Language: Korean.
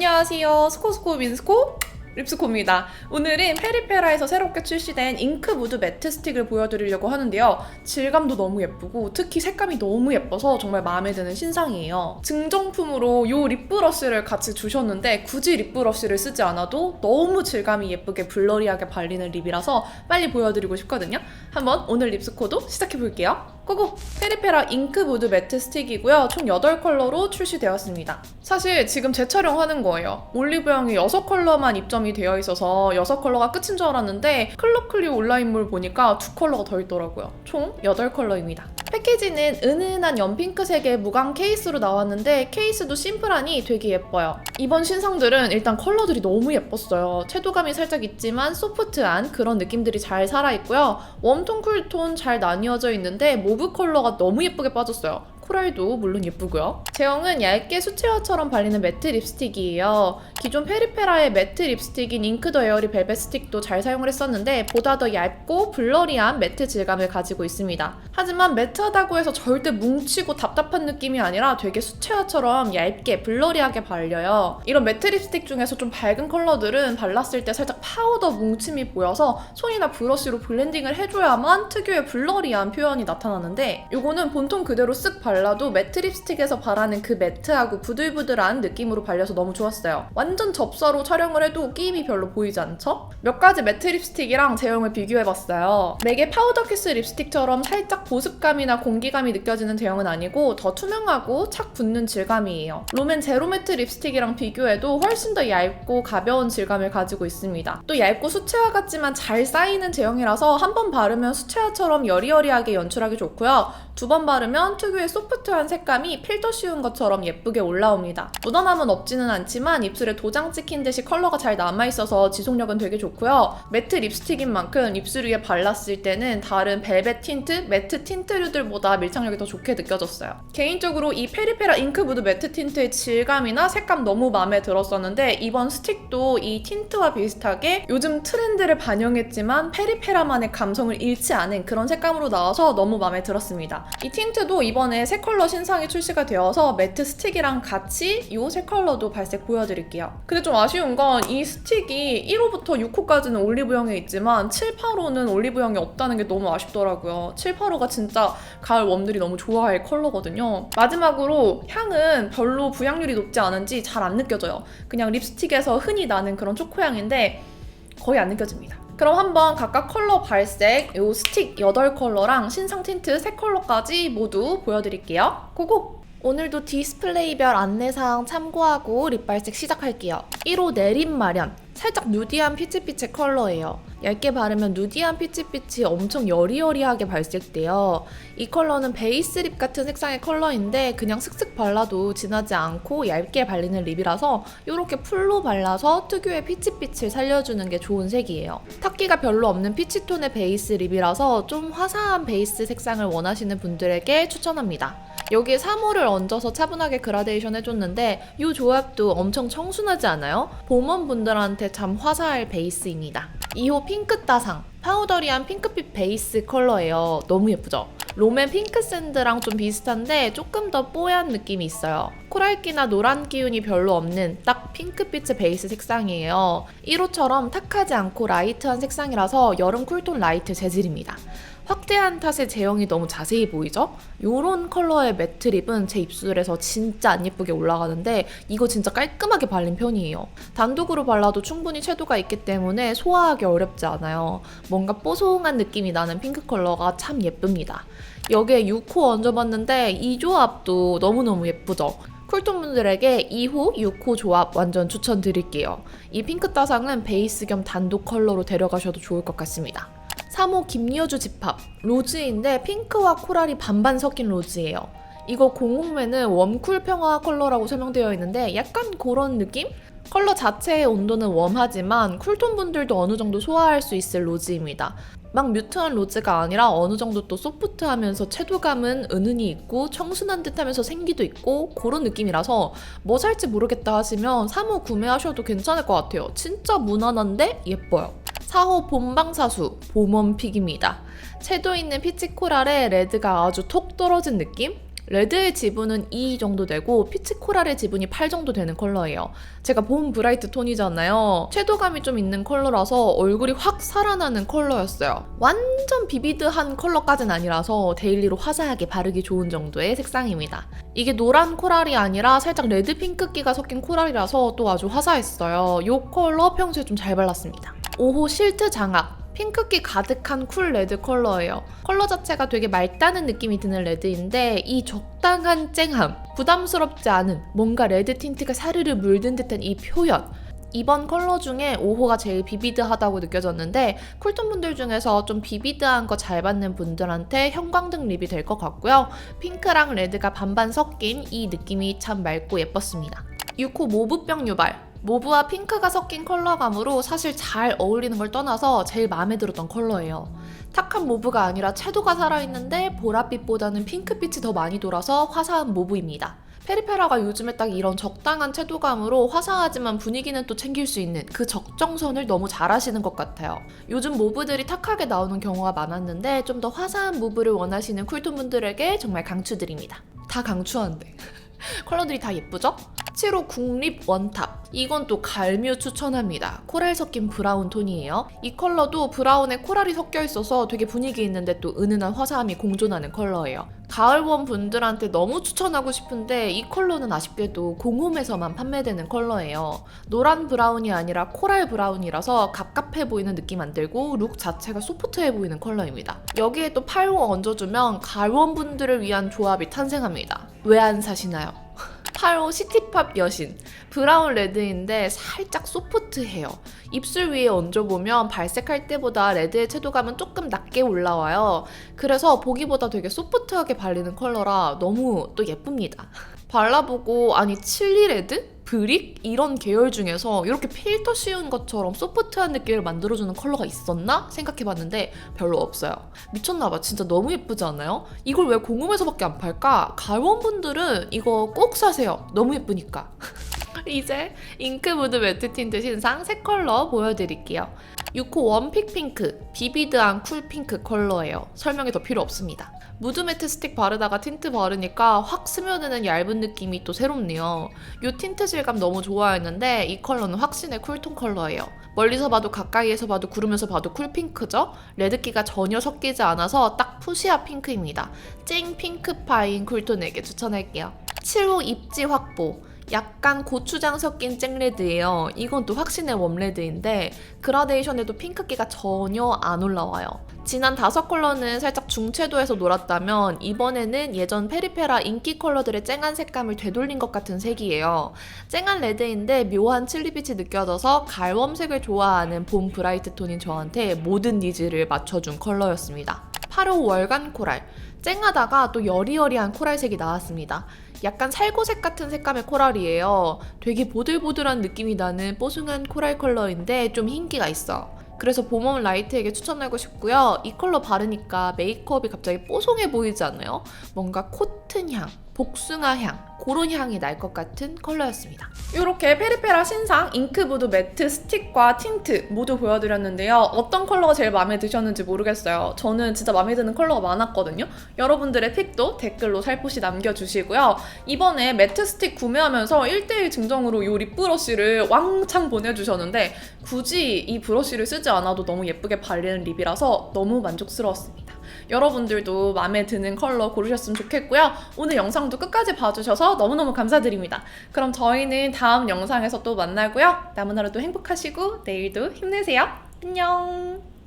안녕하세요. 스코스코 민스코 립스코입니다. 오늘은 페리페라에서 새롭게 출시된 잉크 무드 매트 스틱을 보여드리려고 하는데요. 질감도 너무 예쁘고 특히 색감이 너무 예뻐서 정말 마음에 드는 신상이에요. 증정품으로 이 립브러쉬를 같이 주셨는데 굳이 립브러쉬를 쓰지 않아도 너무 질감이 예쁘게 블러리하게 발리는 립이라서 빨리 보여드리고 싶거든요. 한번 오늘 립스코도 시작해볼게요. 고고! 페리페라 잉크 무드 매트 스틱이고요. 총 8컬러로 출시되었습니다. 사실 지금 재촬영하는 거예요. 올리브영이 6컬러만 입점이 되어 있어서 6컬러가 끝인 줄 알았는데 클로클리오 온라인몰 보니까 2컬러가 더 있더라고요. 총 8컬러입니다. 패키지는 은은한 연핑크색의 무광 케이스로 나왔는데 케이스도 심플하니 되게 예뻐요. 이번 신상들은 일단 컬러들이 너무 예뻤어요. 채도감이 살짝 있지만 소프트한 그런 느낌들이 잘 살아있고요. 웜톤, 쿨톤 잘 나뉘어져 있는데 모브 컬러가 너무 예쁘게 빠졌어요. 코랄도 물론 예쁘고요. 제형은 얇게 수채화처럼 발리는 매트 립스틱이에요. 기존 페리페라의 매트 립스틱인 잉크 더 에어리 벨벳 스틱도 잘 사용을 했었는데 보다 더 얇고 블러리한 매트 질감을 가지고 있습니다. 하지만 매트하다고 해서 절대 뭉치고 답답한 느낌이 아니라 되게 수채화처럼 얇게 블러리하게 발려요. 이런 매트 립스틱 중에서 좀 밝은 컬러들은 발랐을 때 살짝 파우더 뭉침이 보여서 손이나 브러쉬로 블렌딩을 해줘야만 특유의 블러리한 표현이 나타나는데 이거는 본톤 그대로 쓱 발라도 매트 립스틱에서 바라는 그 매트하고 부들부들한 느낌으로 발려서 너무 좋았어요. 완전 접사로 촬영을 해도 끼임이 별로 보이지 않죠? 몇 가지 매트 립스틱이랑 제형을 비교해봤어요. 맥의 파우더 키스 립스틱처럼 살짝 보습감이나 공기감이 느껴지는 제형은 아니고 더 투명하고 착 붙는 질감이에요. 롬앤 제로 매트 립스틱이랑 비교해도 훨씬 더 얇고 가벼운 질감을 가지고 있습니다. 또 얇고 수채화 같지만 잘 쌓이는 제형이라서 한 번 바르면 수채화처럼 여리여리하게 연출하기 좋고요. 2번 바르면 특유의 소프트한 색감이 필터 씌운 것처럼 예쁘게 올라옵니다. 묻어남은 없지는 않지만 입술에 도장 찍힌 듯이 컬러가 잘 남아있어서 지속력은 되게 좋고요. 매트 립스틱인 만큼 입술 위에 발랐을 때는 다른 벨벳 틴트, 매트 틴트류들보다 밀착력이 더 좋게 느껴졌어요. 개인적으로 이 페리페라 잉크 무드 매트 틴트의 질감이나 색감 너무 마음에 들었었는데 이번 스틱도 이 틴트와 비슷하게 요즘 트렌드를 반영했지만 페리페라만의 감성을 잃지 않은 그런 색감으로 나와서 너무 마음에 들었습니다. 이 틴트도 이번에 새 컬러 신상이 출시가 되어서 매트 스틱이랑 같이 이 새 컬러도 발색 보여드릴게요. 근데 좀 아쉬운 건 이 스틱이 1호부터 6호까지는 올리브영에 있지만 7, 8호는 올리브영에 없다는 게 너무 아쉽더라고요. 7, 8호가 진짜 가을 웜들이 너무 좋아할 컬러거든요. 마지막으로 향은 별로 부향률이 높지 않은지 잘 안 느껴져요. 그냥 립스틱에서 흔히 나는 그런 초코향인데 거의 안 느껴집니다. 그럼 한번 각각 컬러 발색 요 스틱 8컬러랑 신상 틴트 3컬러까지 모두 보여드릴게요. 고고! 오늘도 디스플레이별 안내사항 참고하고 립 발색 시작할게요. 1호 내림 마련. 살짝 누디한 피치피치 컬러예요. 얇게 바르면 누디한 피치피치 엄청 여리여리하게 발색돼요. 이 컬러는 베이스 립 같은 색상의 컬러인데 그냥 슥슥 발라도 진하지 않고 얇게 발리는 립이라서 이렇게 풀로 발라서 특유의 피치빛을 살려주는 게 좋은 색이에요. 탁기가 별로 없는 피치톤의 베이스 립이라서 좀 화사한 베이스 색상을 원하시는 분들에게 추천합니다. 여기에 3호를 얹어서 차분하게 그라데이션 해줬는데 이 조합도 엄청 청순하지 않아요? 봄원분들한테 참 화사할 베이스입니다. 2호 핑크 따상. 파우더리한 핑크빛 베이스 컬러예요. 너무 예쁘죠? 롬앤 핑크 샌드랑 좀 비슷한데 조금 더 뽀얀 느낌이 있어요. 코랄기나 노란 기운이 별로 없는 딱 핑크빛의 베이스 색상이에요. 1호처럼 탁하지 않고 라이트한 색상이라서 여름 쿨톤 라이트 재질입니다. 확대한 탓에 제형이 너무 자세히 보이죠? 요런 컬러의 매트 립은 제 입술에서 진짜 안 예쁘게 올라가는데 이거 진짜 깔끔하게 발린 편이에요. 단독으로 발라도 충분히 채도가 있기 때문에 소화하기 어렵지 않아요. 뭔가 뽀송한 느낌이 나는 핑크 컬러가 참 예쁩니다. 여기에 6호 얹어봤는데 이 조합도 너무너무 예쁘죠? 쿨톤 분들에게 2호, 6호 조합 완전 추천드릴게요. 이 핑크 따상은 베이스 겸 단독 컬러로 데려가셔도 좋을 것 같습니다. 3호 김여주 집합. 로즈인데 핑크와 코랄이 반반 섞인 로즈예요. 이거 공홈에는 웜쿨 평화 컬러라고 설명되어 있는데 약간 그런 느낌? 컬러 자체의 온도는 웜하지만 쿨톤 분들도 어느 정도 소화할 수 있을 로즈입니다. 막 뮤트한 로즈가 아니라 어느 정도 또 소프트하면서 채도감은 은은히 있고 청순한 듯하면서 생기도 있고 그런 느낌이라서 뭐 살지 모르겠다 하시면 3호 구매하셔도 괜찮을 것 같아요. 진짜 무난한데 예뻐요. 4호 봄방사수 봄원픽입니다. 채도 있는 피치 코랄에 레드가 아주 톡 떨어진 느낌? 레드의 지분은 2 정도 되고 피치 코랄의 지분이 8 정도 되는 컬러예요. 제가 봄 브라이트 톤이잖아요. 섀도감이 좀 있는 컬러라서 얼굴이 확 살아나는 컬러였어요. 완전 비비드한 컬러까진 아니라서 데일리로 화사하게 바르기 좋은 정도의 색상입니다. 이게 노란 코랄이 아니라 살짝 레드 핑크기가 섞인 코랄이라서 또 아주 화사했어요. 이 컬러 평소에 좀 잘 발랐습니다. 5호 실트 장악. 핑크기 가득한 쿨 레드 컬러예요. 컬러 자체가 되게 맑다는 느낌이 드는 레드인데 이 적당한 쨍함, 부담스럽지 않은 뭔가 레드 틴트가 사르르 물든 듯한 이 표현, 이번 컬러 중에 5호가 제일 비비드하다고 느껴졌는데 쿨톤 분들 중에서 좀 비비드한 거 잘 받는 분들한테 형광등 립이 될 것 같고요. 핑크랑 레드가 반반 섞인 이 느낌이 참 맑고 예뻤습니다. 6호 모브병 유발. 모브와 핑크가 섞인 컬러감으로 사실 잘 어울리는 걸 떠나서 제일 마음에 들었던 컬러예요. 탁한 모브가 아니라 채도가 살아있는데 보랏빛보다는 핑크빛이 더 많이 돌아서 화사한 모브입니다. 페리페라가 요즘에 딱 이런 적당한 채도감으로 화사하지만 분위기는 또 챙길 수 있는 그 적정선을 너무 잘 하시는 것 같아요. 요즘 모브들이 탁하게 나오는 경우가 많았는데 좀 더 화사한 모브를 원하시는 쿨톤 분들에게 정말 강추드립니다. 다 강추한데 컬러들이 다 예쁘죠? 7호 국립 원탑. 이건 또 갈뮤 추천합니다. 코랄 섞인 브라운 톤이에요. 이 컬러도 브라운에 코랄이 섞여 있어서 되게 분위기 있는데 또 은은한 화사함이 공존하는 컬러예요. 가을원 분들한테 너무 추천하고 싶은데 이 컬러는 아쉽게도 공홈에서만 판매되는 컬러예요. 노란 브라운이 아니라 코랄 브라운이라서 갑갑해 보이는 느낌 안 들고 룩 자체가 소프트해 보이는 컬러입니다. 여기에 또 8호 얹어주면 가을원 분들을 위한 조합이 탄생합니다. 왜 안 사시나요? 8호 시티팝 여신. 브라운 레드인데 살짝 소프트해요. 입술 위에 얹어보면 발색할 때보다 레드의 채도감은 조금 낮게 올라와요. 그래서 보기보다 되게 소프트하게 발리는 컬러라 너무 또 예쁩니다. 발라보고 아니 칠리 레드? 브릭? 이런 계열 중에서 이렇게 필터 씌운 것처럼 소프트한 느낌을 만들어주는 컬러가 있었나? 생각해봤는데 별로 없어요. 미쳤나봐. 진짜 너무 예쁘지 않아요? 이걸 왜 공홈에서밖에 안 팔까? 가을원분들은 이거 꼭 사세요. 너무 예쁘니까. 이제 잉크무드 매트 틴트 신상 3컬러 보여드릴게요. 6호 원픽 핑크, 비비드한 쿨 핑크 컬러예요. 설명이 더 필요 없습니다. 무드 매트 스틱 바르다가 틴트 바르니까 확 스며드는 얇은 느낌이 또 새롭네요. 이 틴트 질감 너무 좋아했는데 이 컬러는 확신의 쿨톤 컬러예요. 멀리서 봐도 가까이에서 봐도 구르면서 봐도 쿨핑크죠? 레드기가 전혀 섞이지 않아서 딱 푸시아 핑크입니다. 쨍 핑크파인 쿨톤에게 추천할게요. 7호 입지 확보. 약간 고추장 섞인 쨍레드예요. 이건 또 확신의 웜레드인데 그라데이션에도 핑크기가 전혀 안 올라와요. 지난 5컬러는 살짝 중채도에서 놀았다면 이번에는 예전 페리페라 인기 컬러들의 쨍한 색감을 되돌린 것 같은 색이에요. 쨍한 레드인데 묘한 칠리빛이 느껴져서 갈웜색을 좋아하는 봄 브라이트 톤인 저한테 모든 니즈를 맞춰준 컬러였습니다. 8호 월간 코랄. 쨍하다가 또 여리여리한 코랄색이 나왔습니다. 약간 살구색 같은 색감의 코랄이에요. 되게 보들보들한 느낌이 나는 뽀송한 코랄 컬러인데 좀 흰기가 있어. 그래서 봄웜 라이트에게 추천하고 싶고요. 이 컬러 바르니까 메이크업이 갑자기 뽀송해 보이지 않아요? 뭔가 코튼 향, 복숭아 향, 그런 향이 날 것 같은 컬러였습니다. 이렇게 페리페라 신상 잉크무드 매트 스틱과 틴트 모두 보여드렸는데요. 어떤 컬러가 제일 마음에 드셨는지 모르겠어요. 저는 진짜 마음에 드는 컬러가 많았거든요. 여러분들의 픽도 댓글로 살포시 남겨주시고요. 이번에 매트 스틱 구매하면서 1:1 증정으로 이 립 브러쉬를 왕창 보내주셨는데 굳이 이 브러쉬를 쓰지 않아도 너무 예쁘게 발리는 립이라서 너무 만족스러웠습니다. 여러분들도 마음에 드는 컬러 고르셨으면 좋겠고요. 오늘 영상도 끝까지 봐주셔서 너무너무 감사드립니다. 그럼 저희는 다음 영상에서 또 만나고요. 남은 하루도 행복하시고 내일도 힘내세요. 안녕!